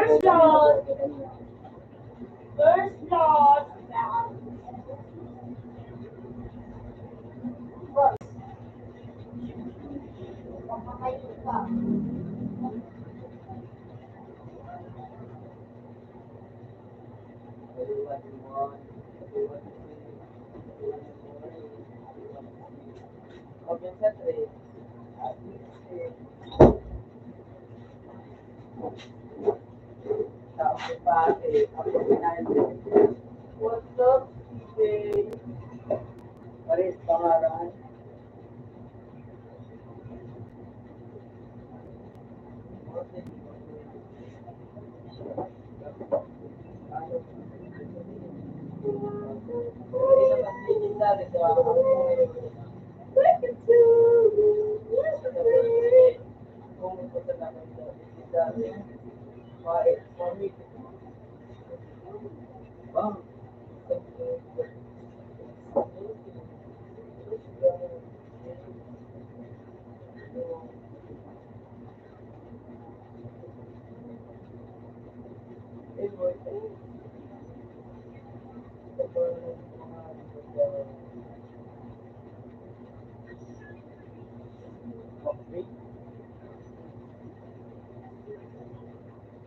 First blood. First blood. What's up, CJ? Paris, pangalan.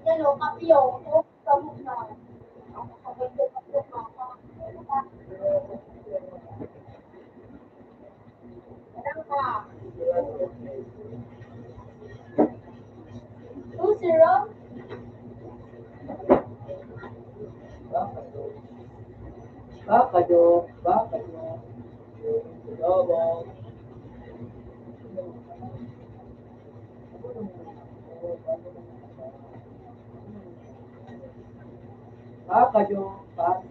Yan o, kapiyo. O, kamot na. Ako sabay ko kapiyo na. Alam ka. 2-0? Baka jo. Lobo. Baka jo. Baka.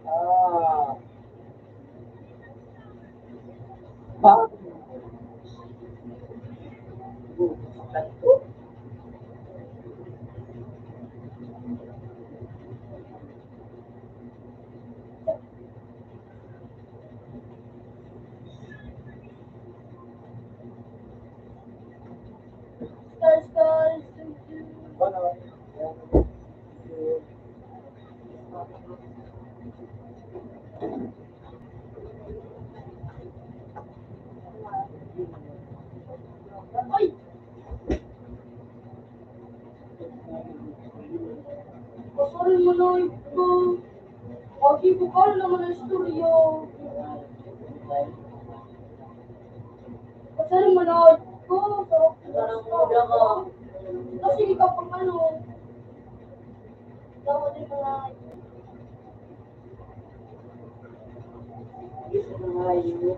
Ah. Baka. Stars. Ay! Pasarin mo na ito. Lagi ko ka naman ang istorya. Pasarin mo na ito. Sarap ka. Kasi ikaw pang ano. Dawa din mo na ito. Gusto na nga yun.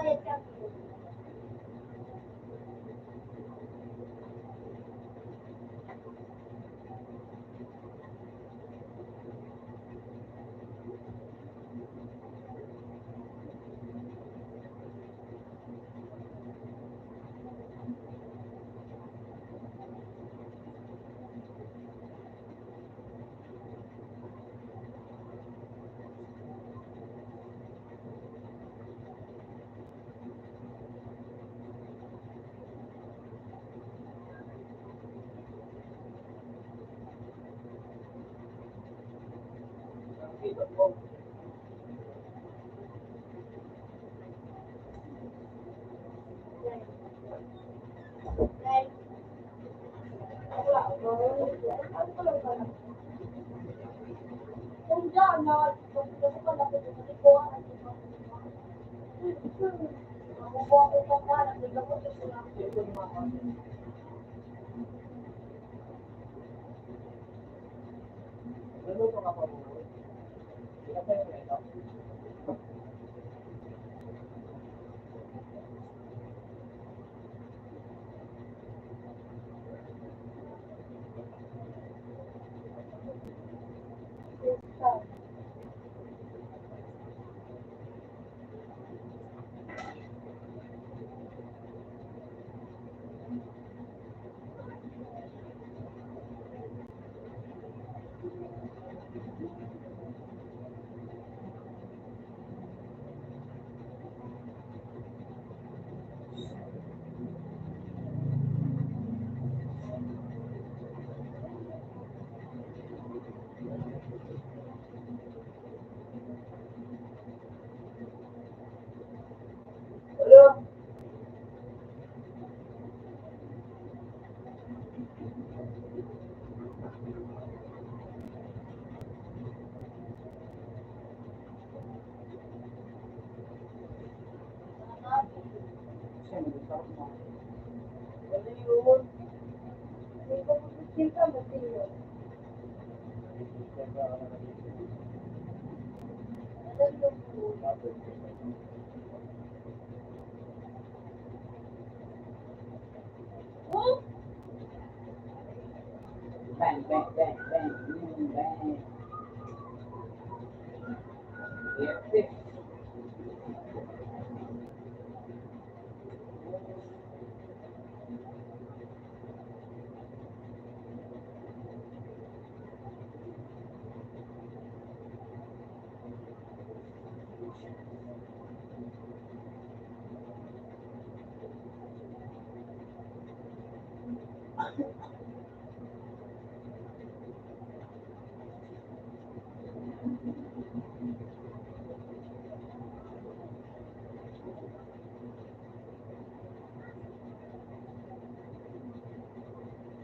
kaya siya. Kung dyan, kung gusto ko na pinili ko, makukuha ko pa pa, nagbilang ko sa sila. Bang, bang, bang, bang, bang. Epic.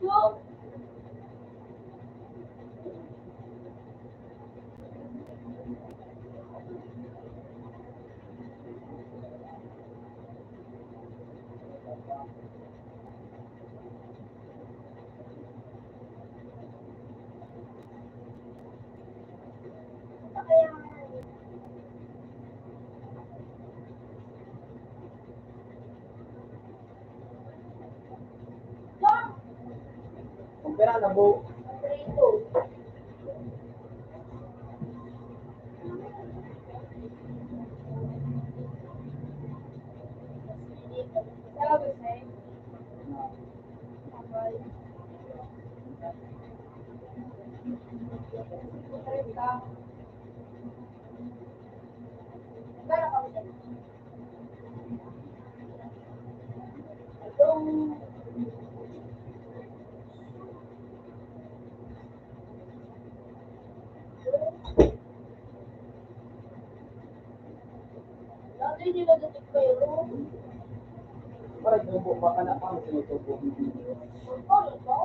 So, kaya Kumpira na bu. prito. Sabi sa'yo, sabay. Sabay ka. Gano'n kami sa'yo? Hello? Dati nila dating kayo. Para tubo pa ka na pa. Sinutubo. Ano to?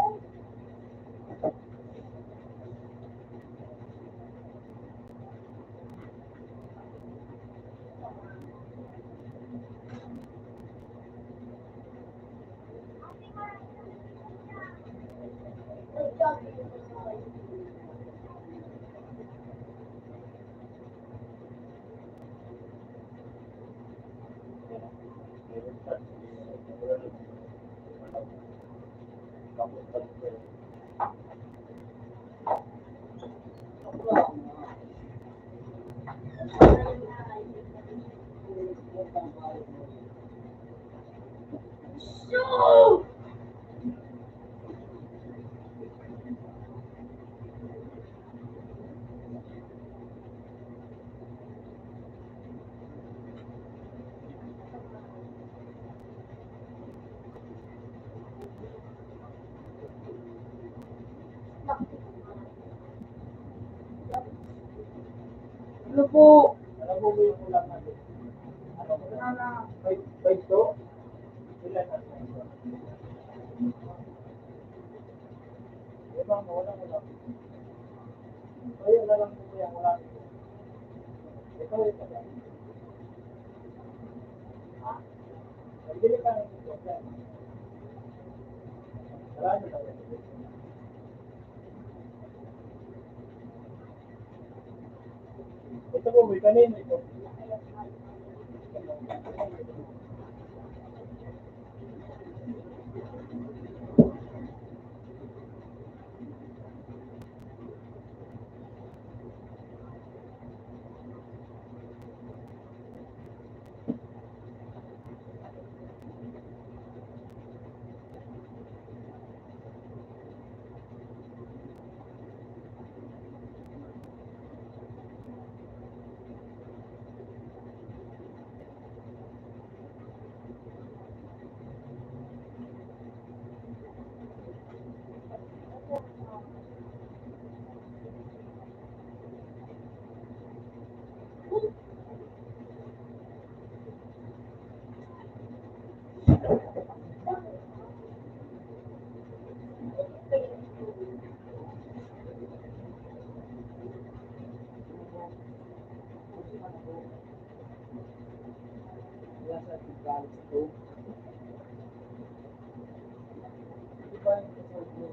Nagsabi ko sa kayo. Kapunta ko. So, Ano po? Ano po ba yung ulam natin? Ano po na? 5-2? Ilan na? Diba, walang ulam. So, yun na lang po yung ulam. Ito yung ulam. Nagbili ka ng ito. Marami na rin. Ito po, may kanina ito. Yan sa galing ito. Ito ba yung kasal ko?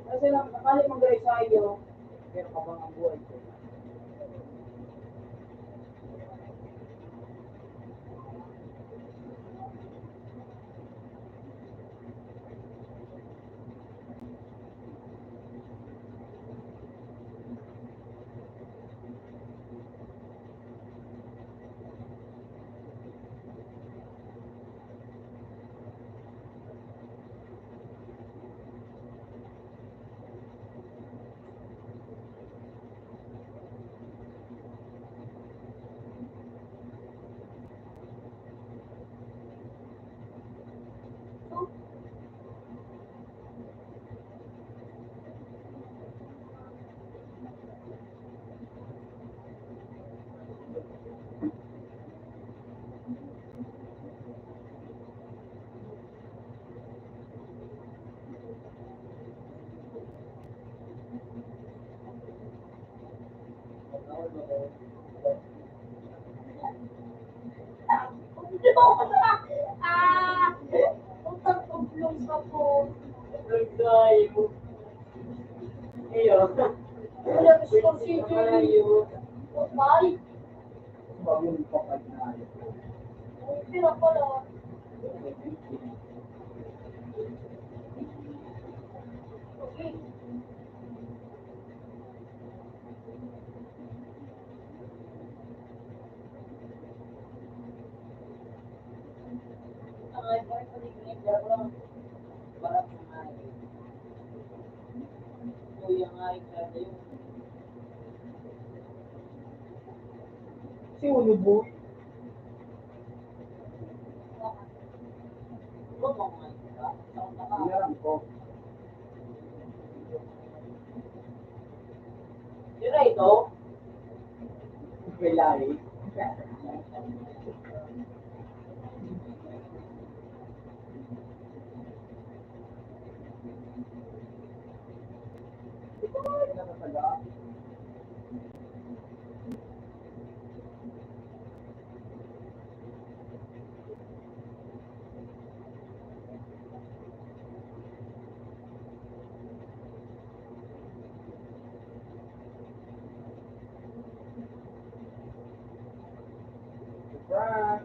Kasi lang, nakali mag-guys sa iyo, pero kabang ang buhay ko. Utang ublong ka po. Nagdayo. Iyo. Wala gusto si Jerry. Bye. Bagong kapag na. Pira pala. Okay. Ay, bakit paligid ka lang? Para kumain. Kuya nga ka din. Si Ulo Boy. Kumain ka? Meron ko. Sira ito? Pilay. Frank.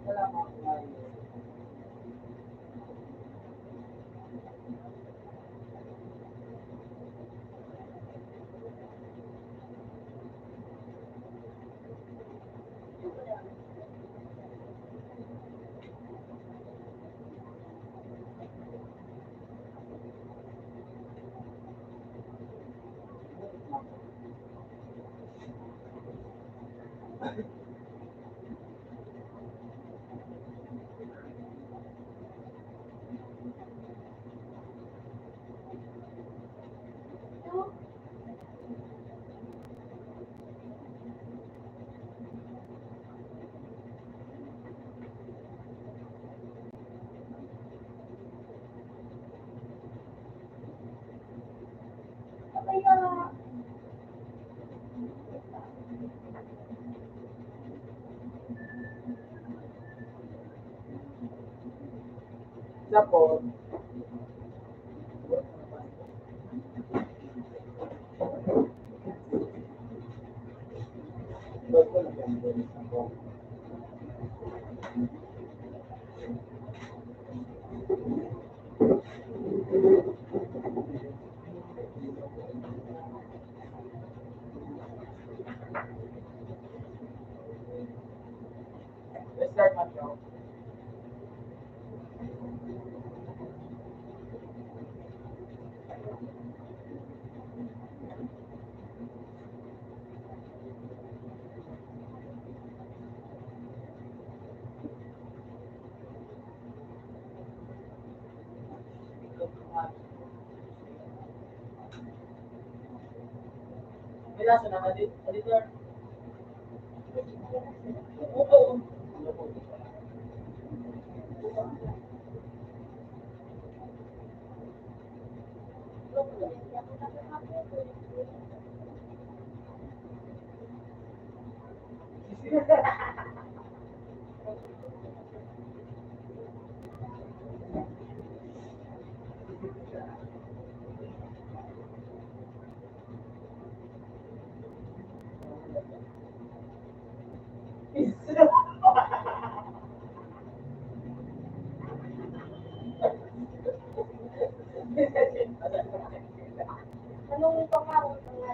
Wala mga kumain. Kaya, Isa po. Let's start my show. May lasa na editor. Oo. Anong pangarap ng nga?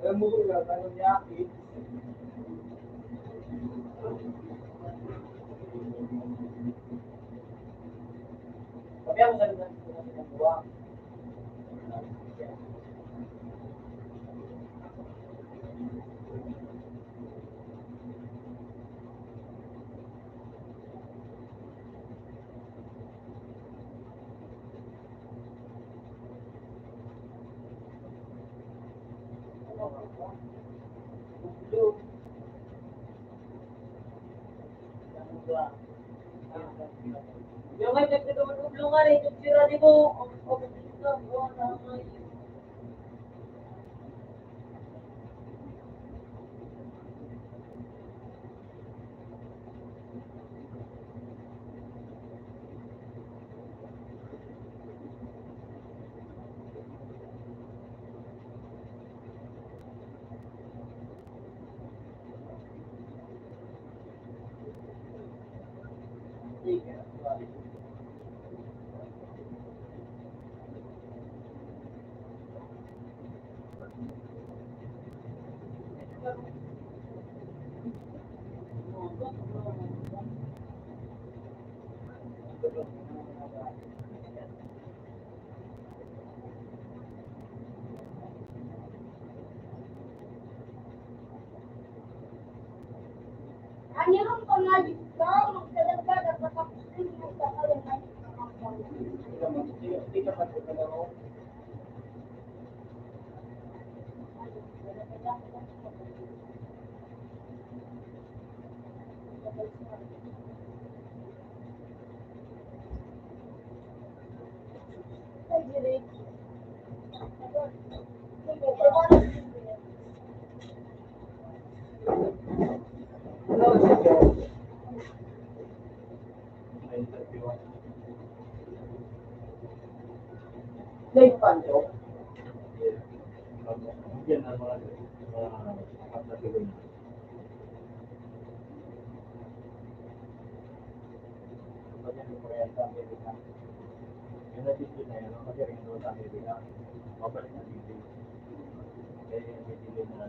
Alam mo ba, ano niya, kami ang sabi ng buwa. Yung may nagdudulong nga rin, yung tira di mo, Ano yung pangalit ka? Magdadagdag at matapos din mo sa kaya na hindi ka pagkakalaw. Like Pancho. Yan ang mga kapatid. Yung na-dito na yun, kasi rin doon sa Amerika, mabalik na dito. Kaya yung dito na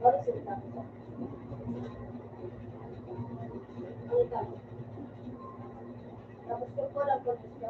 What is it, Tapos? Ano ito? Tapos ko po lang po gusto.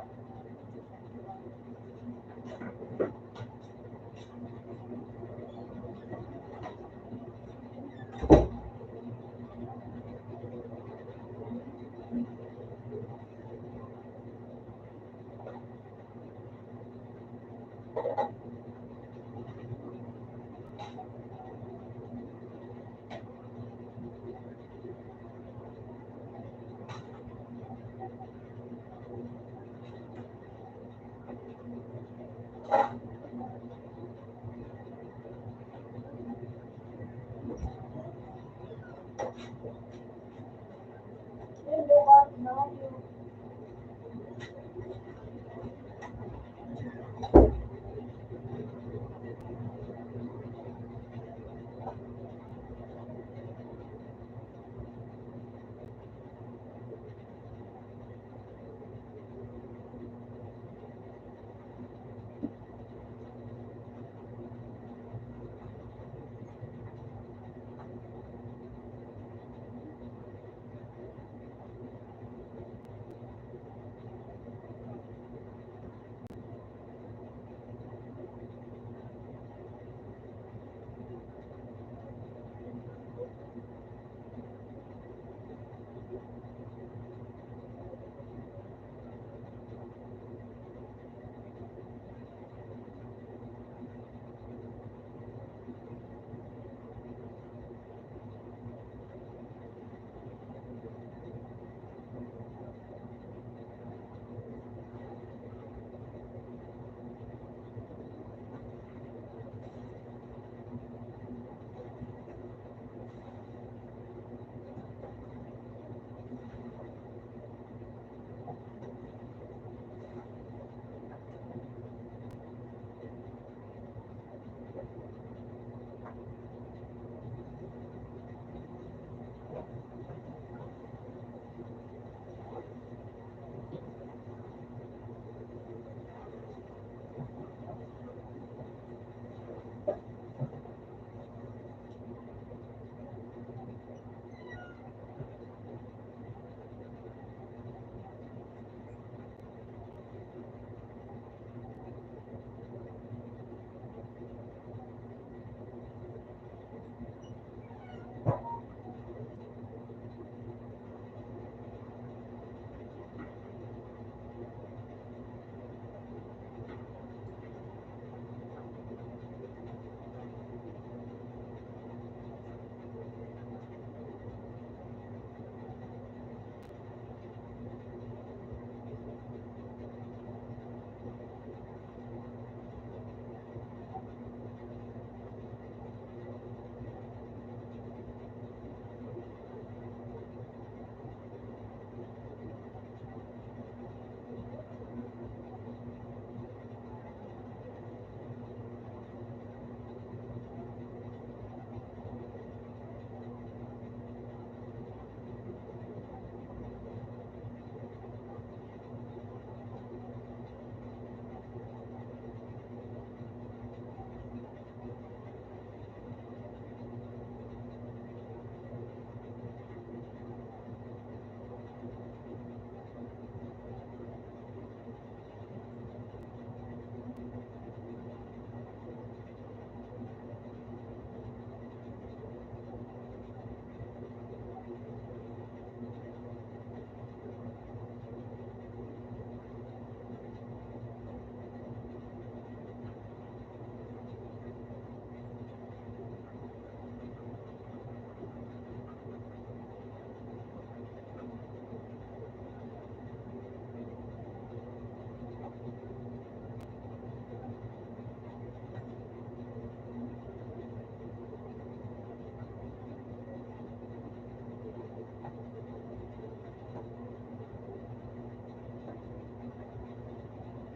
Look up now, you.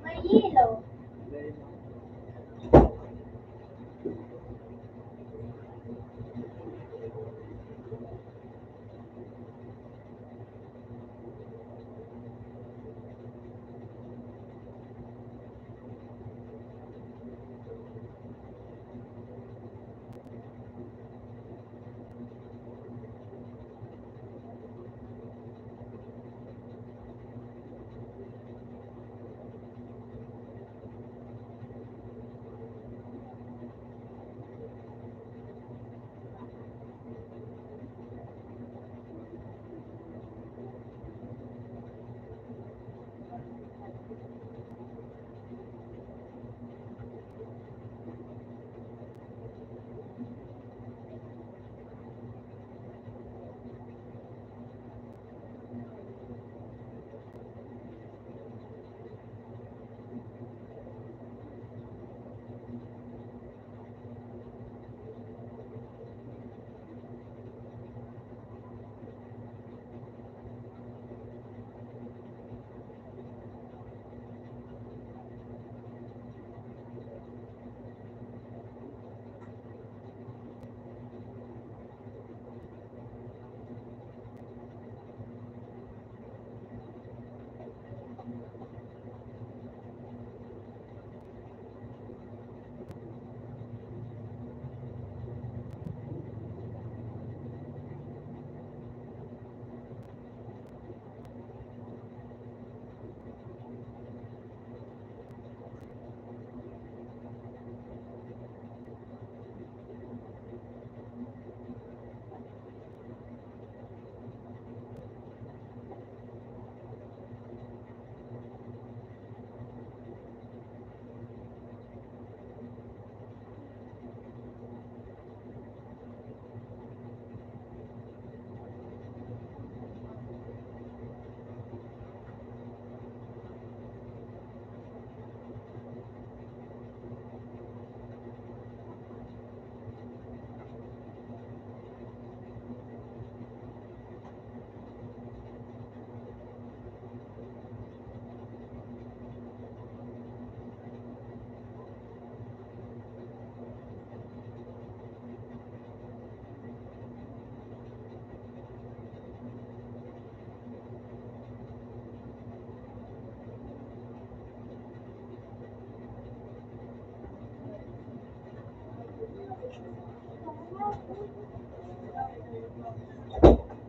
May ilaw.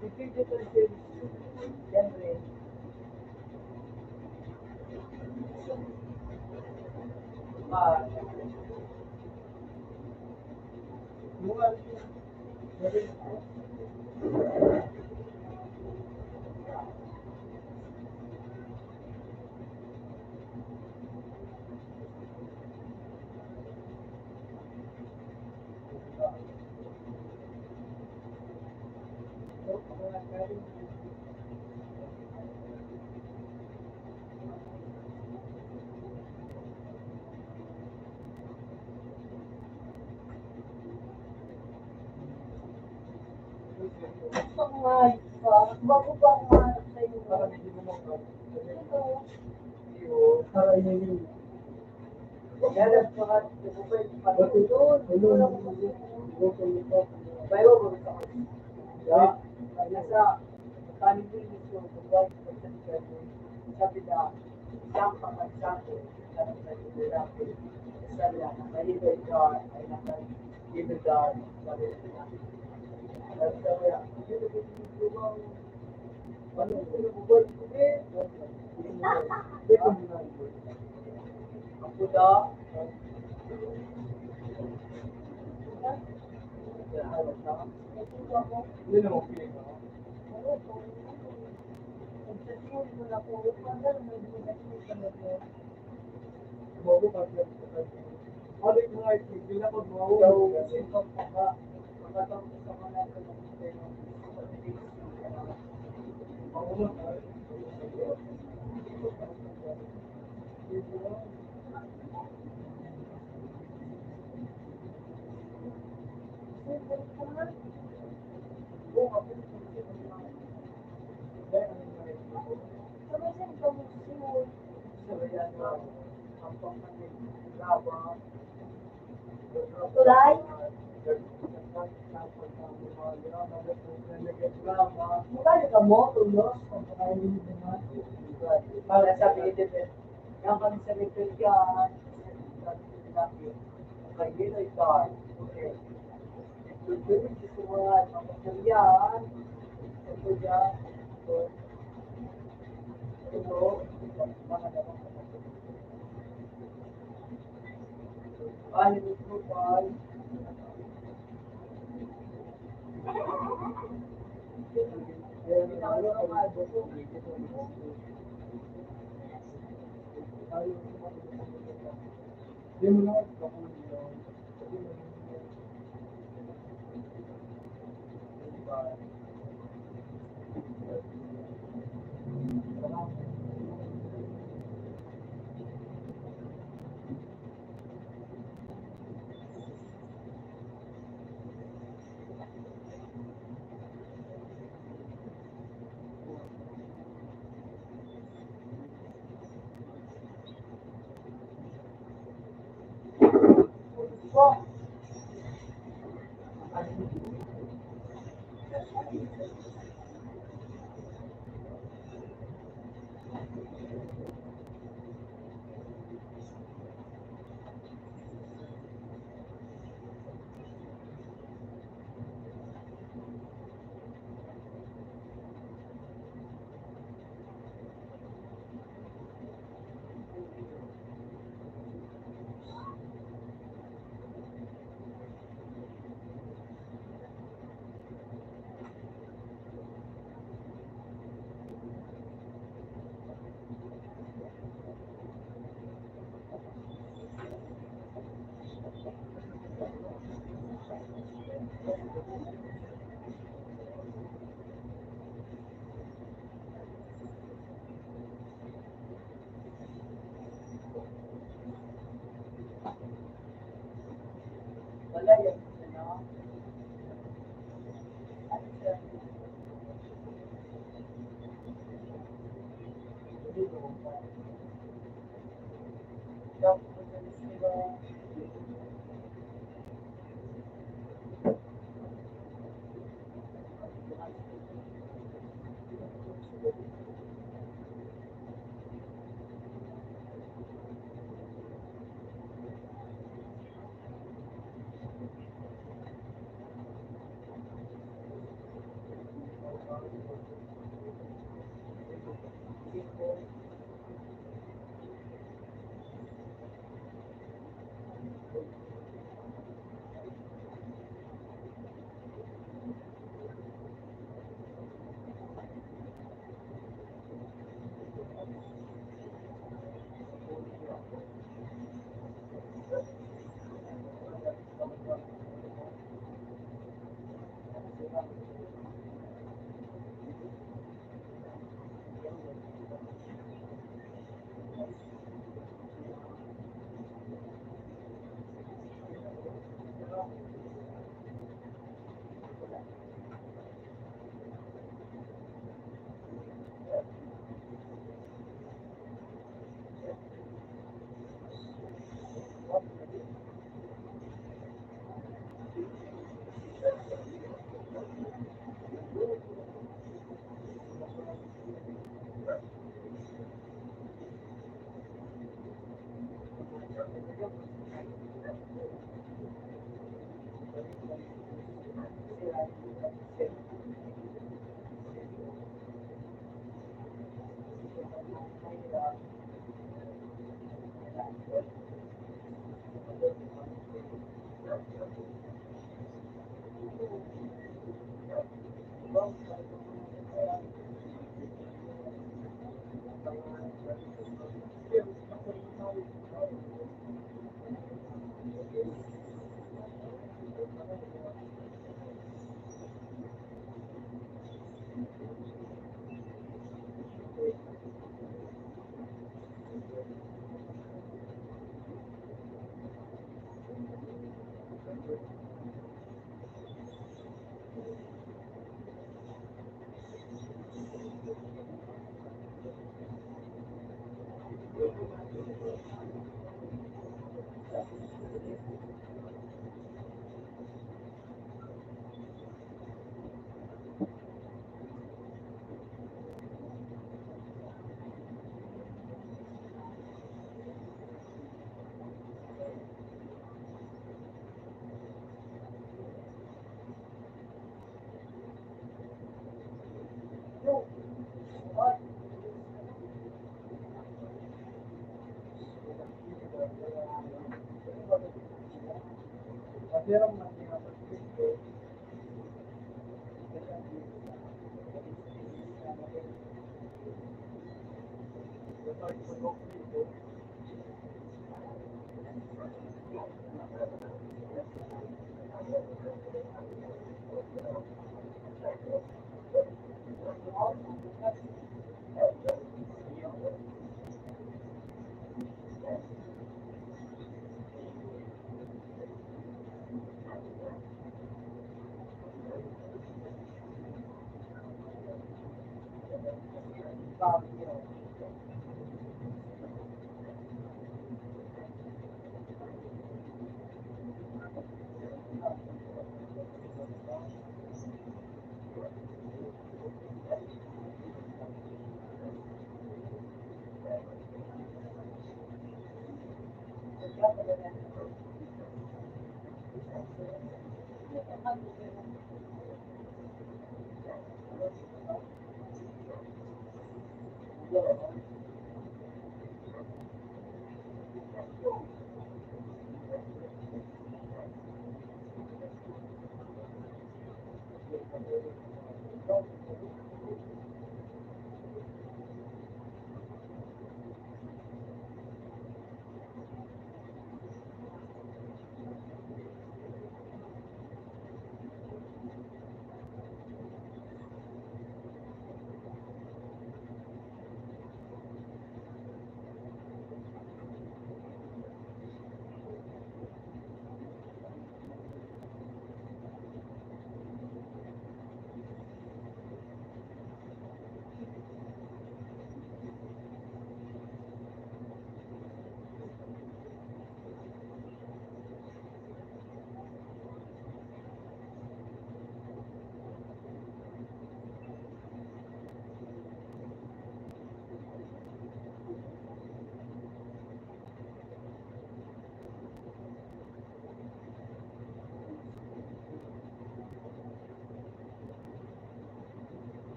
Si digital sales, yan rin. Ah, yung ano yun, meron ako. Pangalit ka. Bago pa ang hanap sa'yo. Parang hindi mo makaw. Ito. Para yun yun. Yan ang mga nagpupwede pa. Bayo mo ito. Yeah. Nasa kanin din ito. Pagwag sabi na isang pag-example sa nagpupwede. Sabi na nalibay ka ay naka-ibigay sa rin. Sabi na, ano pinagbubuhay ko eh? Ang puda. Hindi naman piling ako. Pagsasabi mo na po, magkano may binigay sa mga Bago pa siya. Ano yung mga hindi na pag mawawala. Sino pa makatapos sa mga tulay? Magkano ka mo? Tulos? Kung pakainin mo naman. Para sa pilitin yan kami sa Little yan. Kaya na ito. Okay. Ito yung mga material. Ito yan. Ito. Mga naman. Ano ito pa?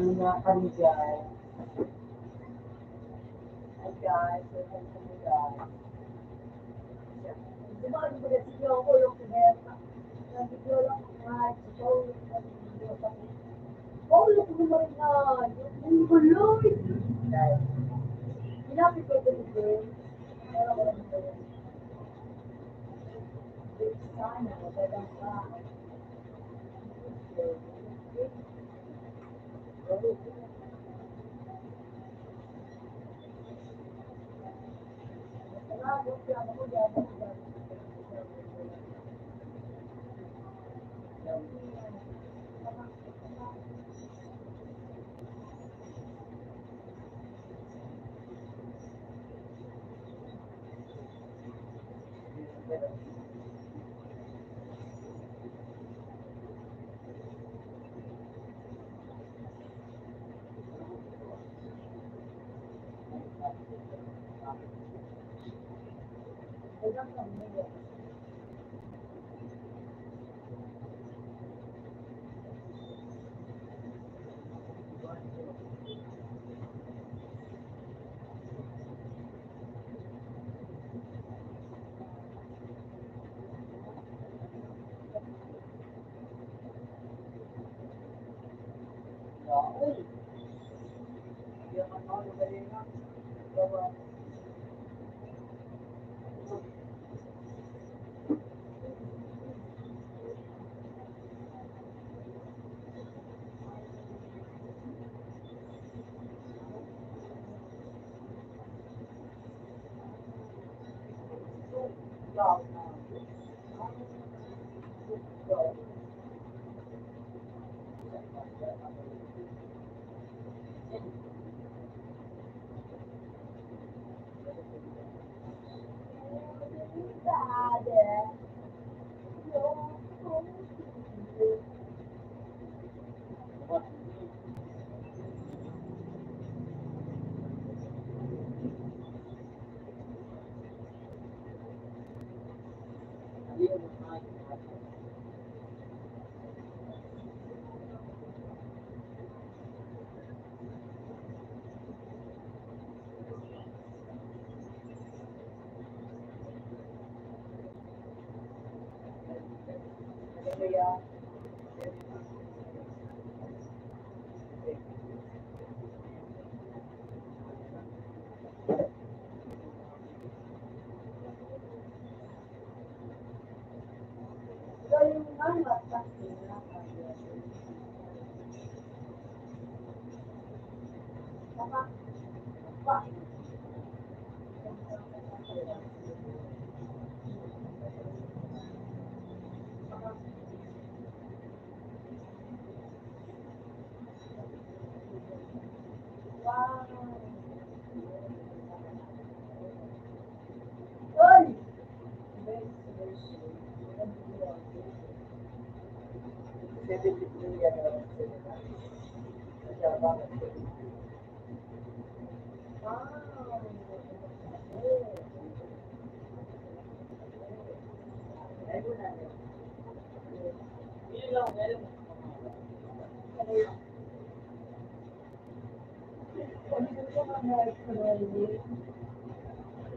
Mga kanigay. Hi guys, welcome to me guys. Dumaan ko na siya ako yung pineta. Nag-video lang ako nga. Ikaw yung nag-video sa akin. Oh, look mo na rin na. Yung kuloy. Hinapit ko ito dito. Meron ko lang ito. Sana, magandang ka.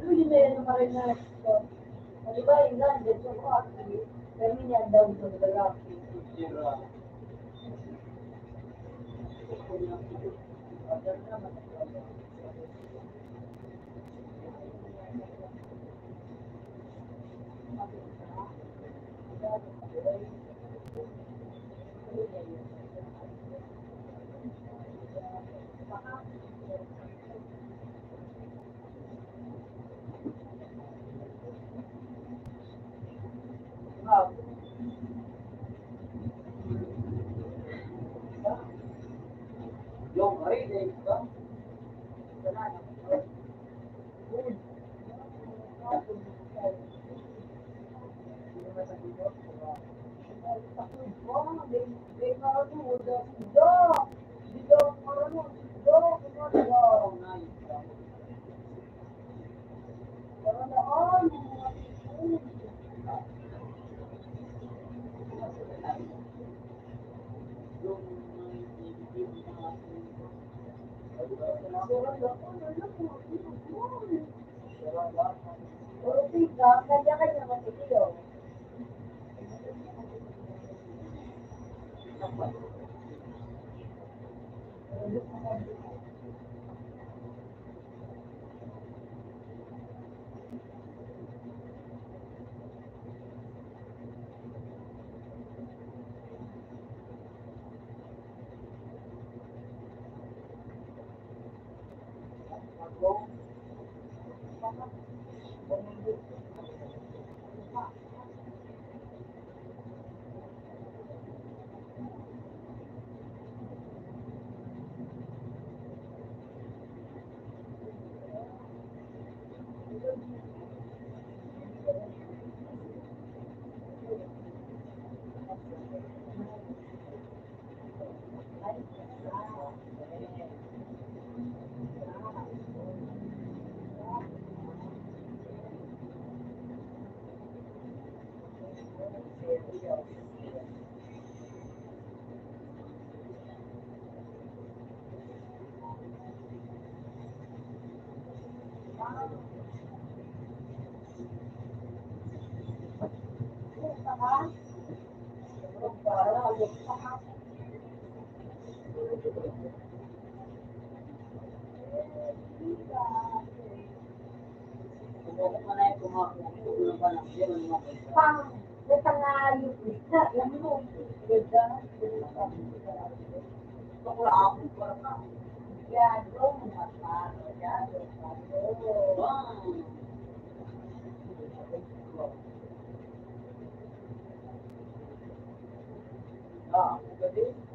Hindi na yan ang marinas ko. Di ba, yung landed sa coffee, kami niyan daw sa lalaki. Ay, dahil ba? Kanya-kanya matitiyo. Pang, may pangayo isa, alam mo, ganda, bakla ako, parang yado, matano, yado, matano. Ah, gabi.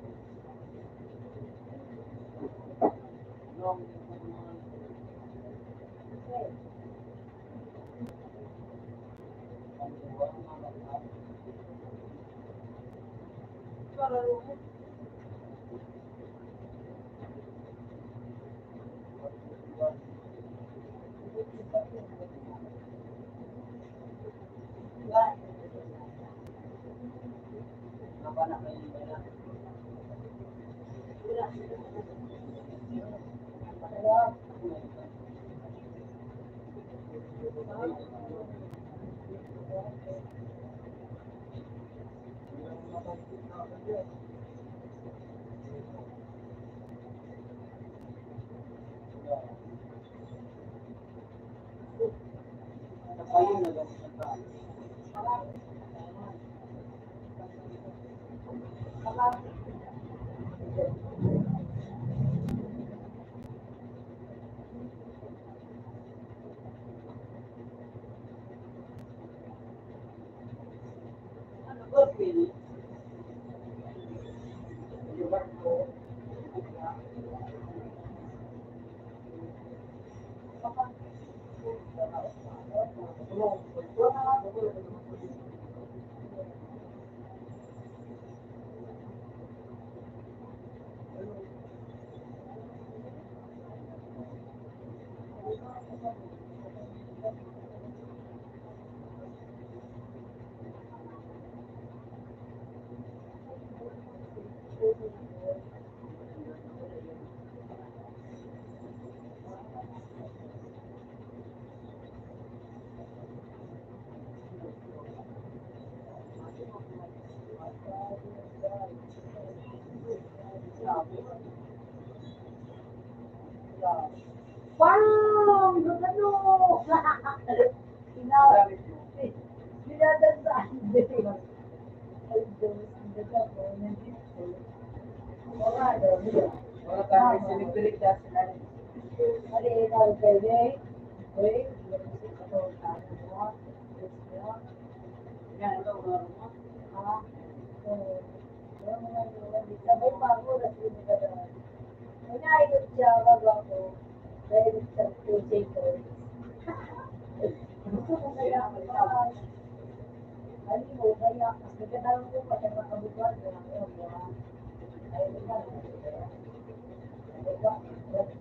Wow! Yung ano! Sinadandaan din. Ay, Diyos, ang ganda ko. Wala, Diyos. Wala tayo sinipilit na sila. Ano ikaw, pwede? Wait, Yan, ito, mga rumah. sabay pa ako, nasa inayos siya bago ako. Dahil sa tuesday ko. Gusto ko kaya ano mo, kaya mas nagkatalang ko pa siya makabubuan ko ng oras. Ayun na.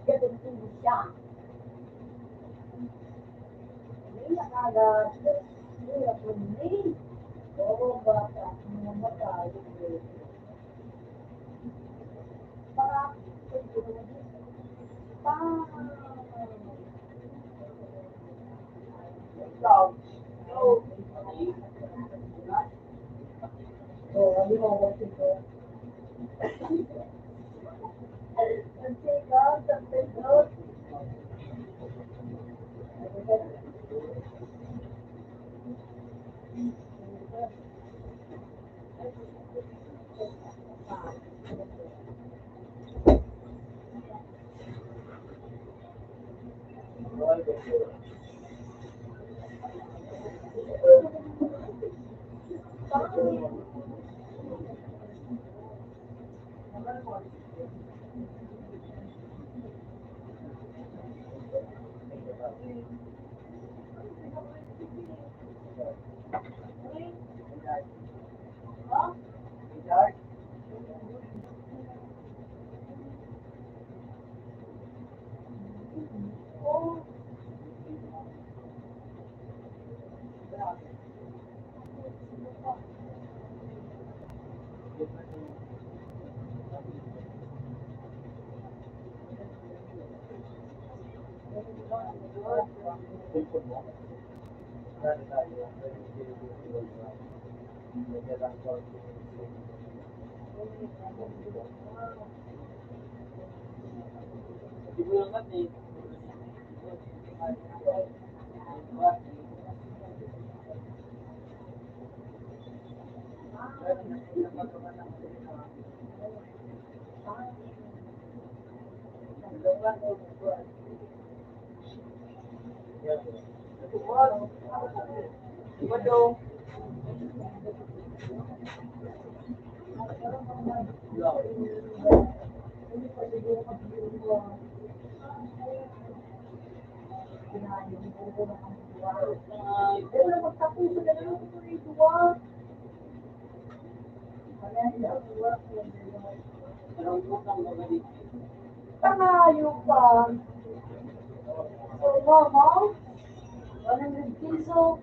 Ganun din siya. Hindi na kagad. Hindi na po hindi. Oo, bata. Mga bata. Para, love. Oh, hindi mo ko ito. Ang sigaw, sa pindot. Pangayo pa. So, mama, 100 peso.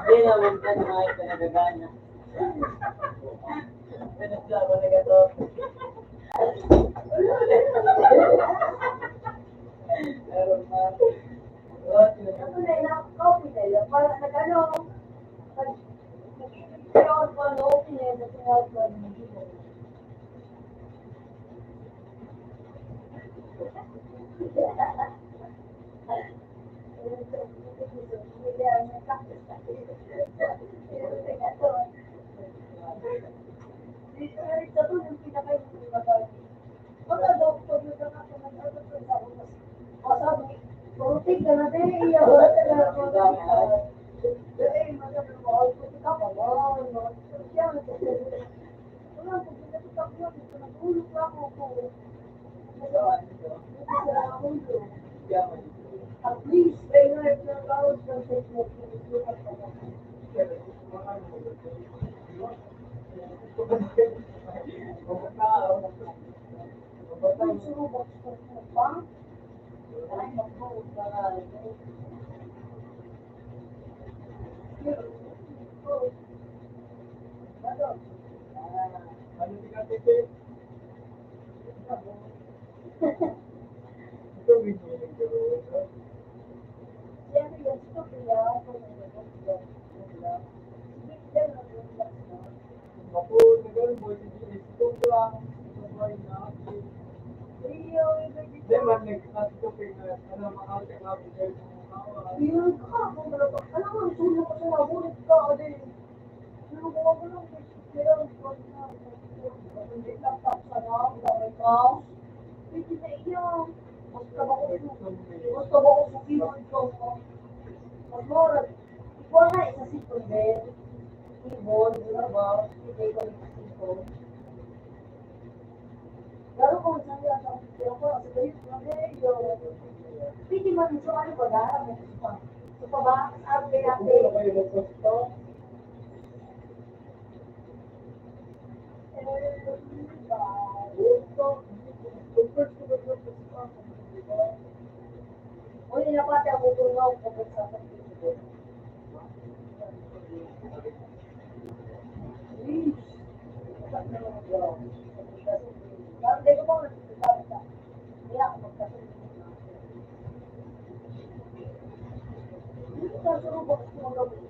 Hindi naman ka na mga pinagagana. Pinagsama na ka to. Meron pa. Ito to yung pinaka-yung pagka doktor yun na ako nag-ano sa ako. Sabi, "Protein ka na din, iya wala ka na ako." Eh, maganda mo ako, ikaw ka ba? Siya, wala ko pinatutap yun, natulog na ako ko. At least, may nag-hours ng Facebook, sinusukat pa mo. Ay, surubok ko pa. Ay, mag-host na nga. Ano tinatiti? Ito, winning gano'n. Yan yung gusto kaya ako Ako, nagawin mo, ito lang, sabay na ako. Hindi man, nag-stop na, ano, makakalabi kayo ng mga yun ka, kung alam mo, sulo ko sa nabulit ka, ade. Sulo ko ako lang, kaya hindi laptop sa na, may mouse. Hindi na iyan. Basta ba ko sa keyboard ko, mas mura. Ikaw na, isa si Pulver, keyboard, wala ba? Hindi ko yung keyboard. Lalo kung saan yan, ako, sa kayo, hindi man ito ano ba dahil mo pa. Ito pa ba? Sabi natin. Kung kayo nagposto, Uy, napati ako kung nga ako sa pagkakita. Hindi ko pa nagsasabi ka. Kaya ako magkasunod. Hindi ka surubok sa mga gawin.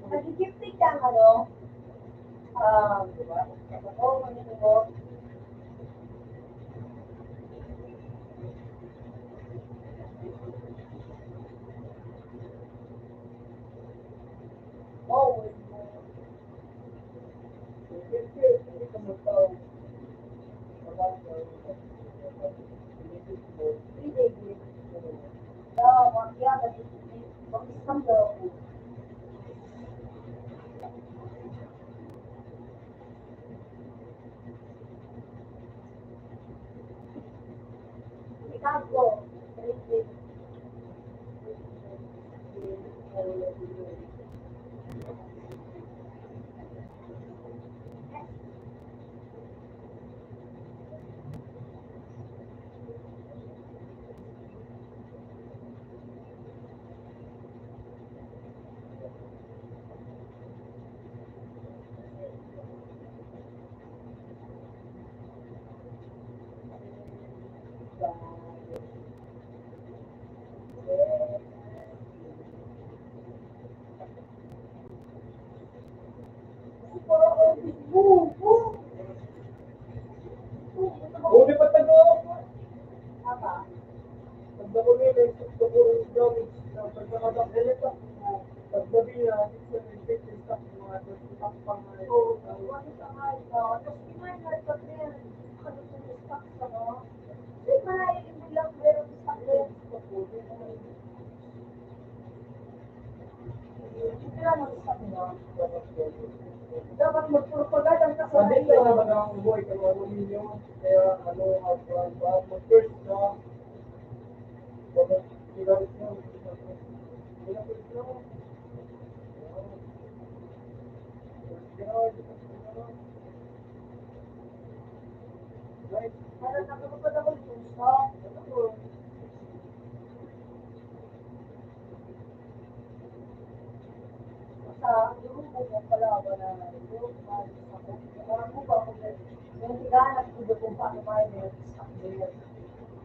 Nagigiptig kang ano, diba? Ako, manito ko. Oh, hindi. Makyata, mag-isang daw ako. Chicago, Buti pa tago ako. Apa? Pagdakunin, gusto ko yung drawings na pagkakadakdalit ako. Pagdabi na, dito sa nagtitis ako mga nagtitak pang So, ano sa nga ito? Tapos kinain na ito din. Ano sa stock sa no? Hindi man, hindi lang meron sa stock din. Hindi lang mag-stock no? Dapat magpropaganda ka sa Sabi ko na ba na ang buhay kung ano ninyo, kaya ano, mag-first na, bakit kinalit na, kinalit na, right? Para nakakapag ako yung stock. Sa grupo mo pala ako na yung maalis ako. Parang ko pa ako yung tiganak ko doon kung paano may meron stock din.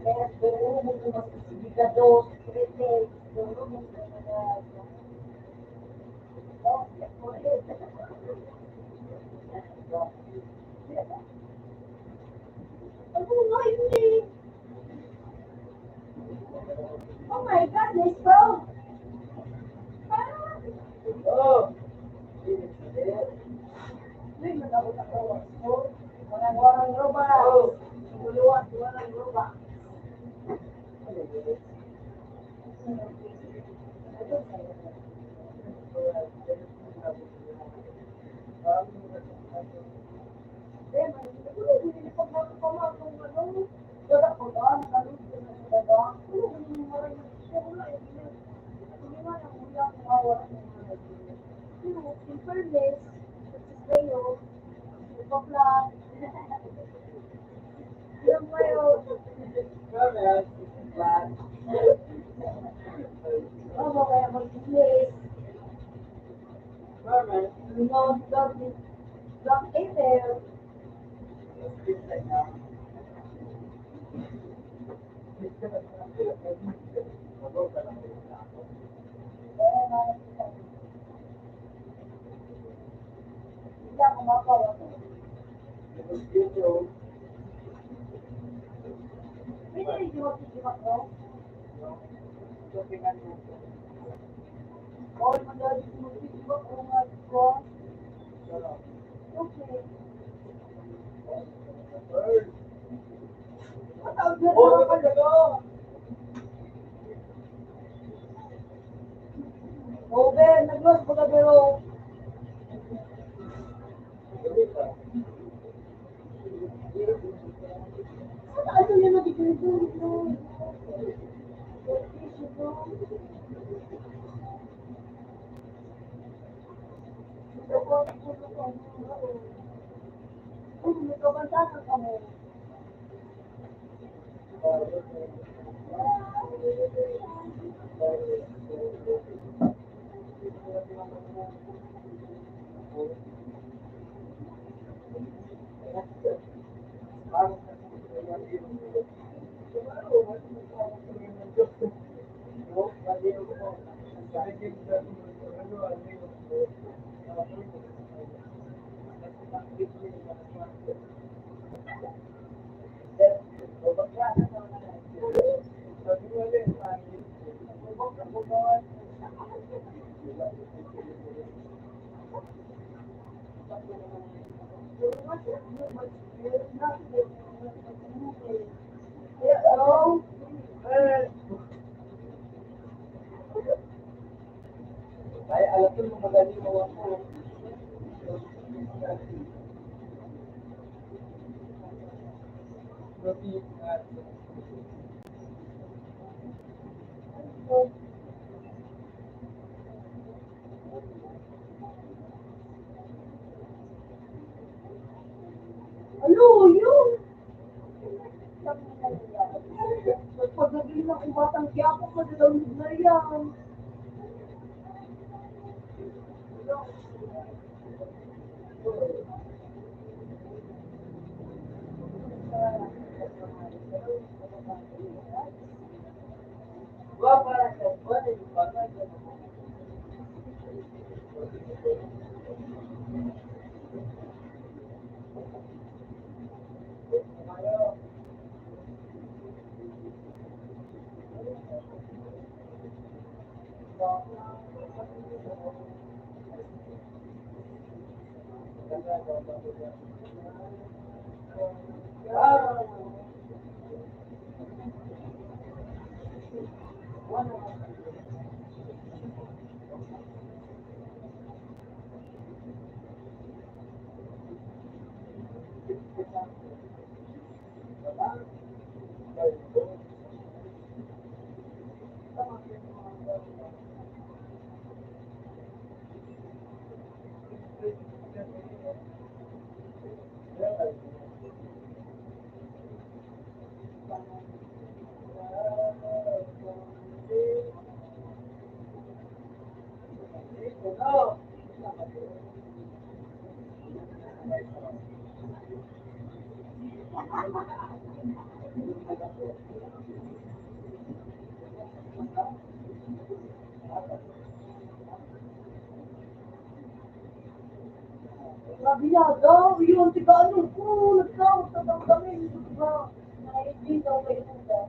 Kaya doon mo kung mas isibigados, krete, doon mo kung ano. Ano nga, hindi. Oh my goodness, bro. Oh! Hindi mo na ako. Warang robot. Buluan, warang robot. In fairness, kayo, bakla, yung kayo, ano kaya mag-English, no, don't email, hindi ako makawa. Pwede rin yung mag-iimak mo? Or mag-iimak mo nga ko? Okay. Matawag na Oh, naman talaga! Oh, Ben, nag-loss ko na pero ano yun na dito ito? May kabantahan ka mo. Hello? Ay, alam ko mo magaling mo ako. Ano yun? Pagdating na kung batang kaya ako madalawin na yan. Wah, para sa buwan, baka Nabiyada, yun, tiga ano ko, nagkawag sa damdamin, diba? Naibig daw kayo nila.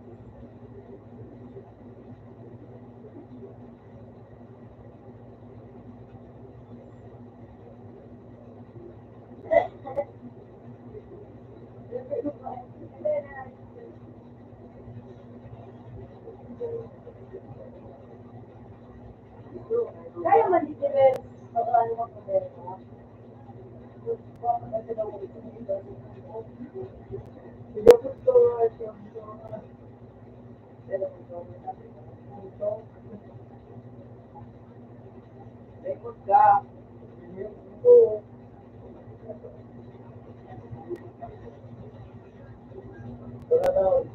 Lekot ka. Ito. Wala daw.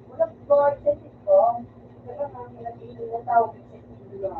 Walang score sa ito. Kaya nga, nag-iingat na tawag sa ito.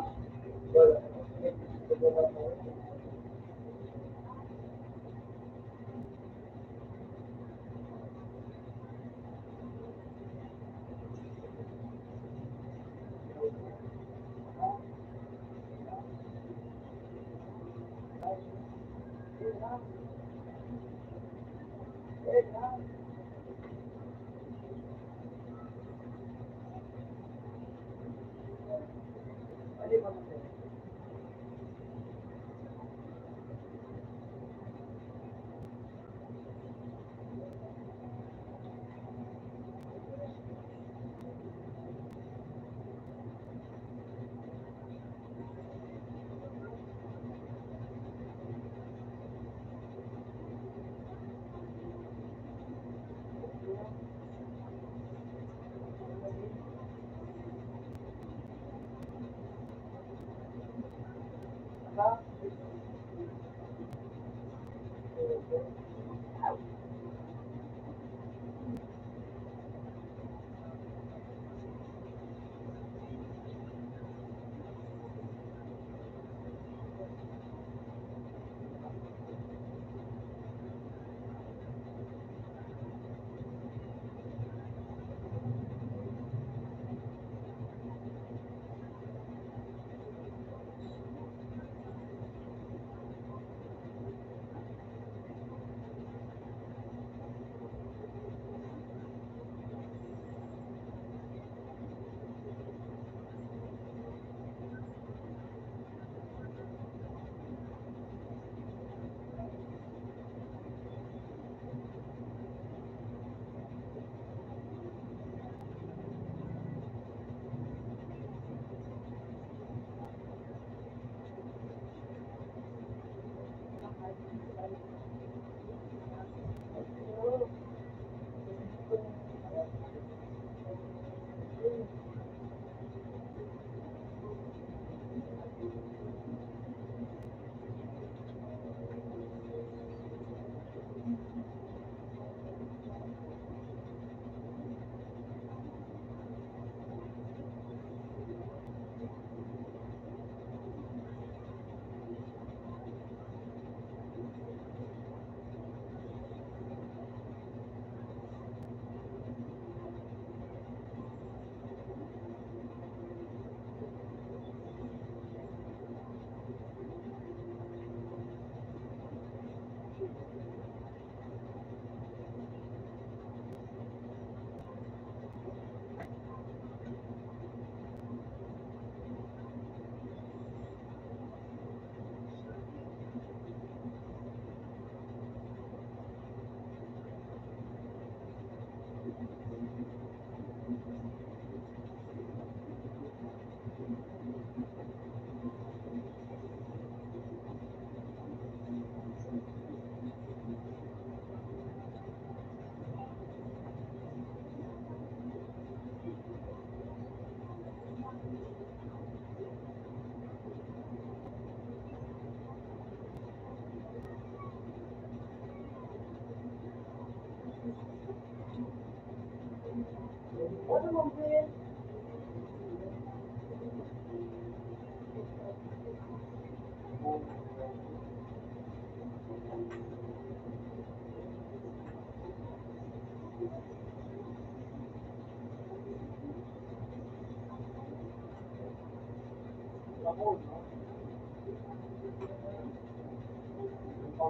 Ano mo, Ben?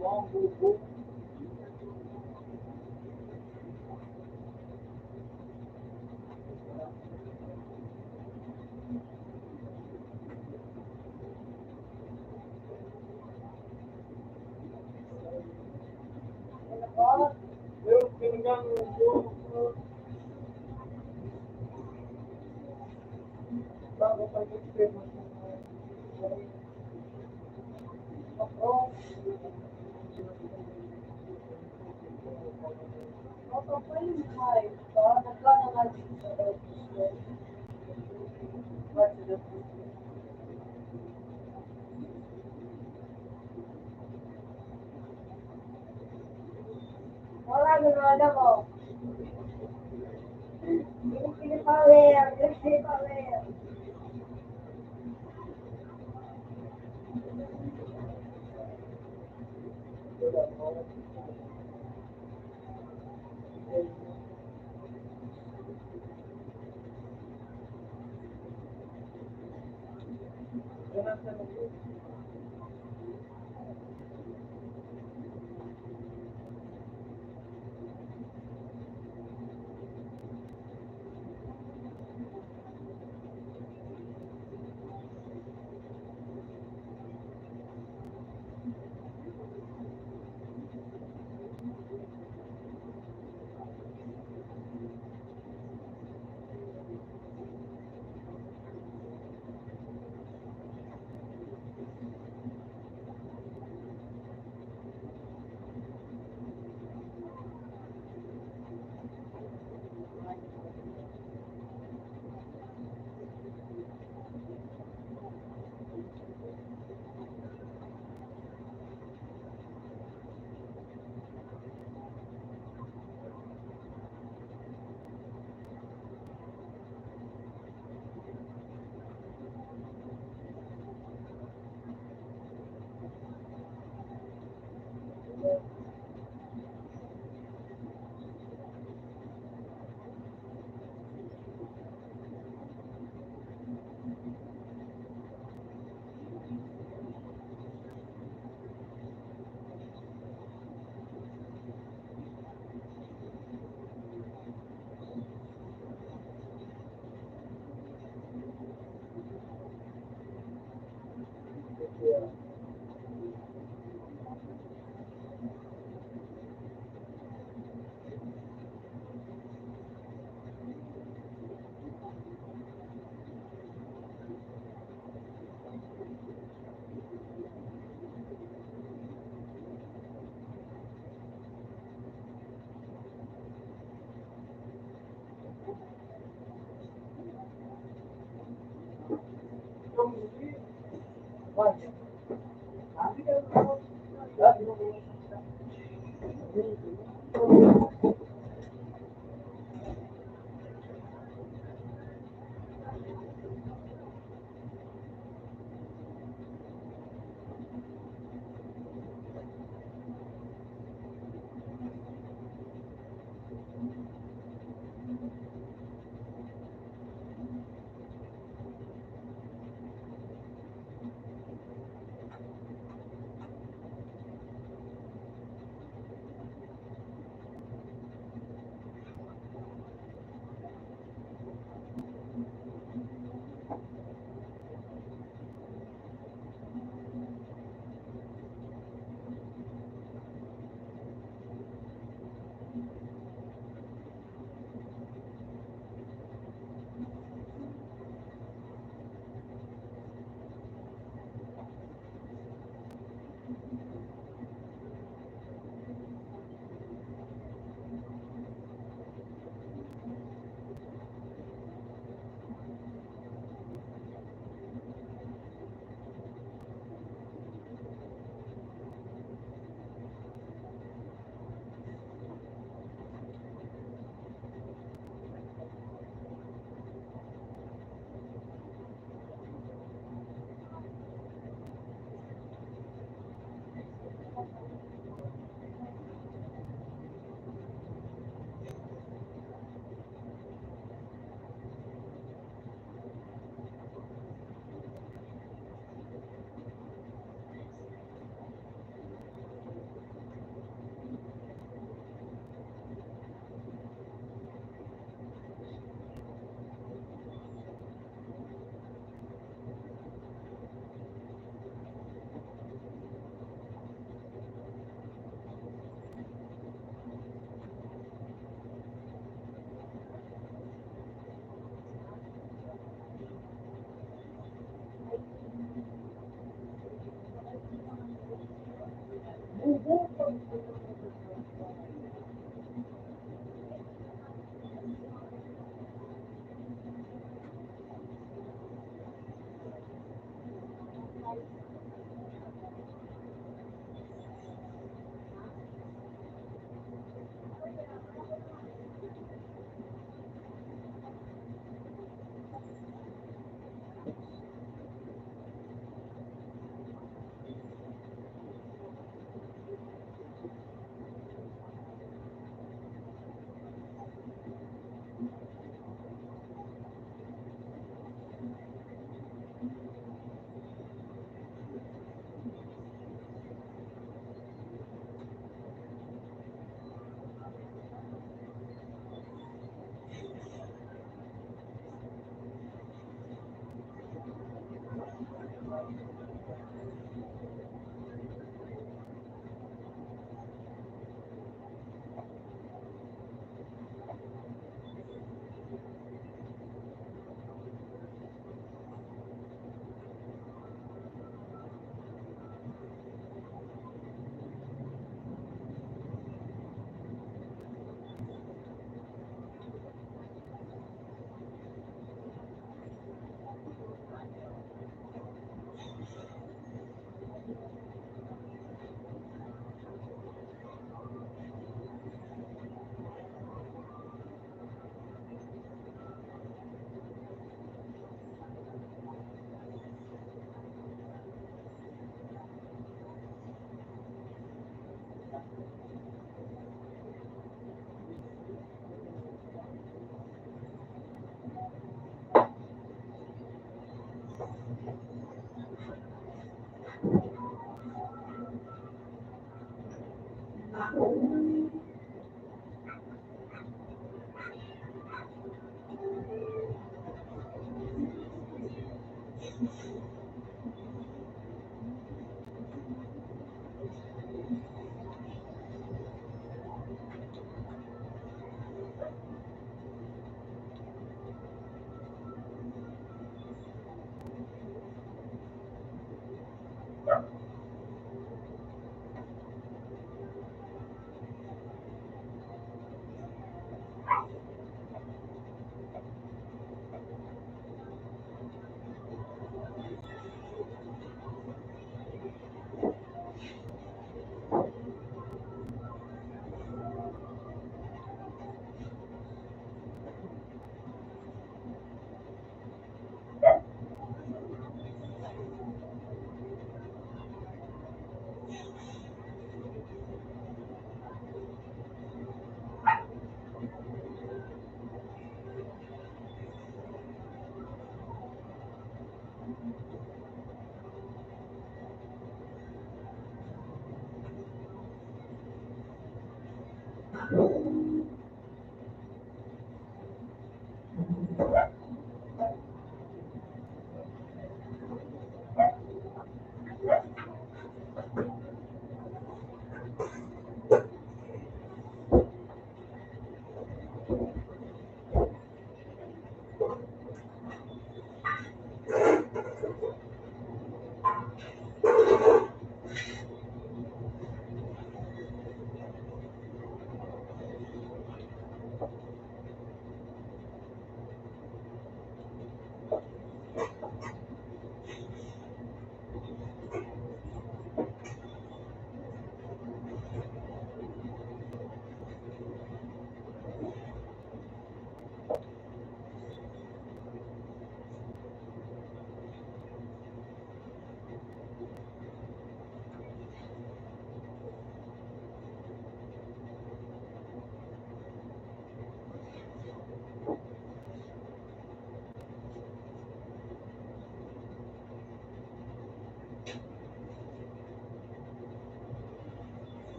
mo, bubo. Ano ba? Yung pinggang yung bago pa yung Ako. Ako pa yung live ba? Nagkano nga dito sa register? Wala gano'n ako. Pinipower. Pinipower.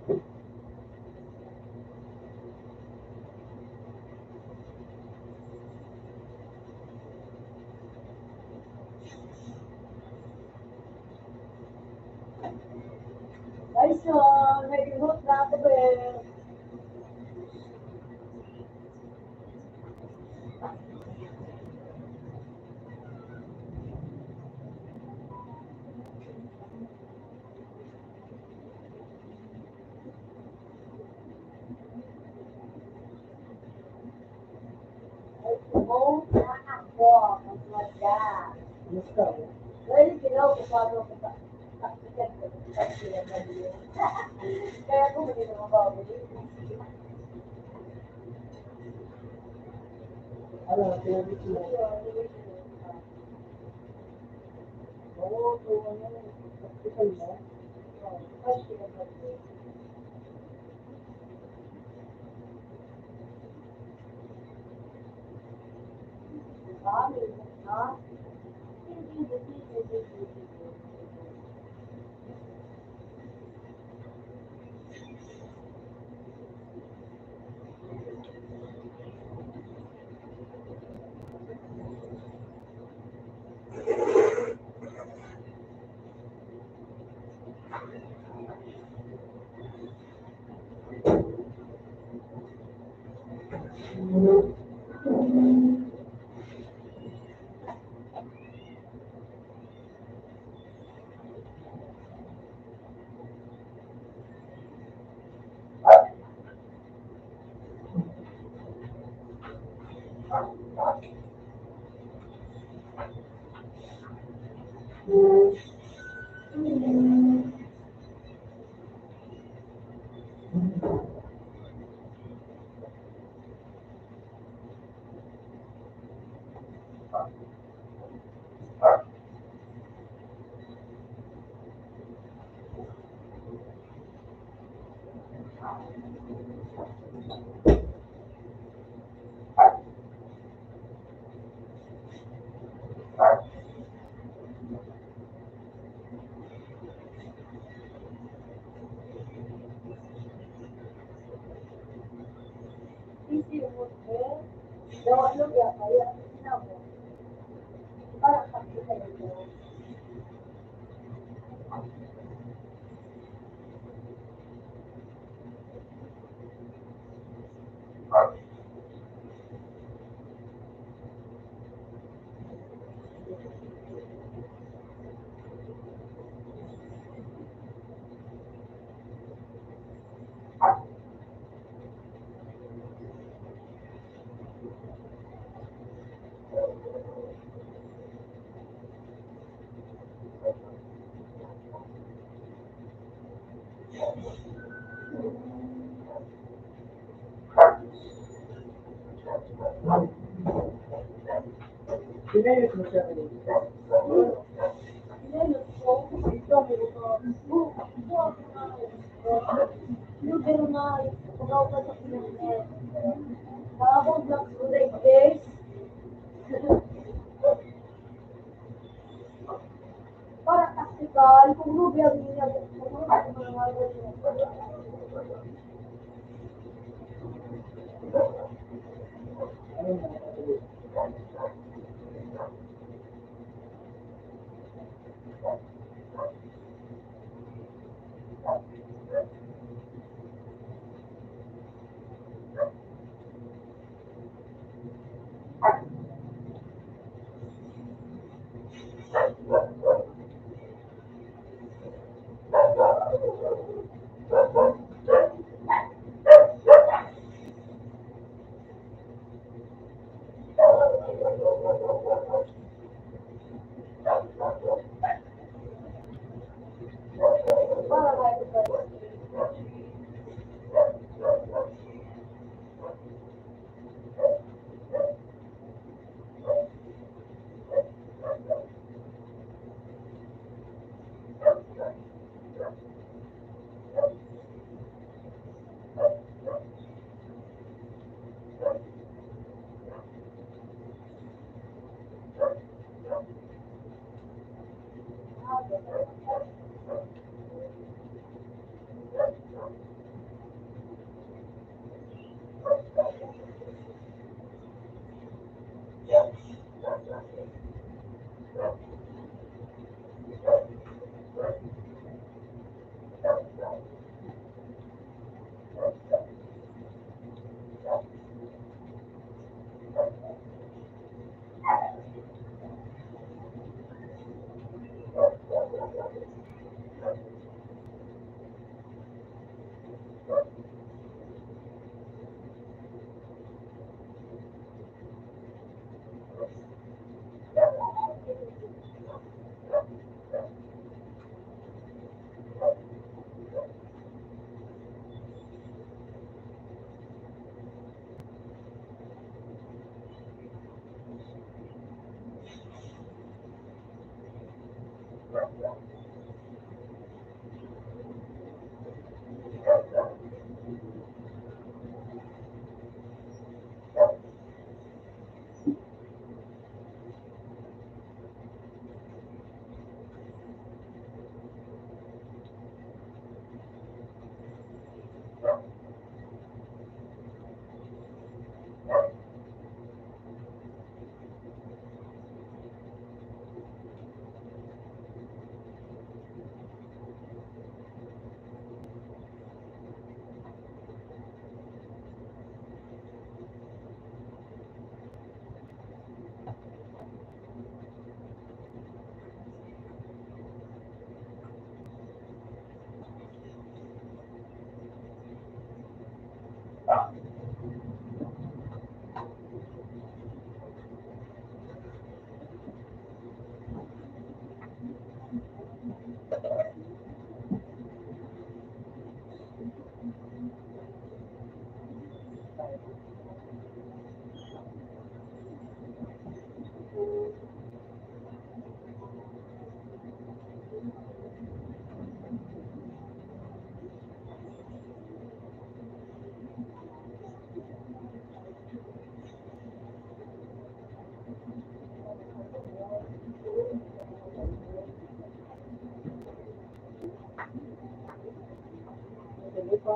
Nice one. May ginut na ako, be. Mo na ako, ang madya. Basta. Well, ginaw ko paano ko sa taktikan ko sa sila na diyo. Kaya ko hindi na mabawi. Ano, tinabit mo. Oo, so ano, hospital mo. Pinayos mo siya rin. Para taktikal, kung lubiyan niya, Ano na, nakatuloy. Hindi pa.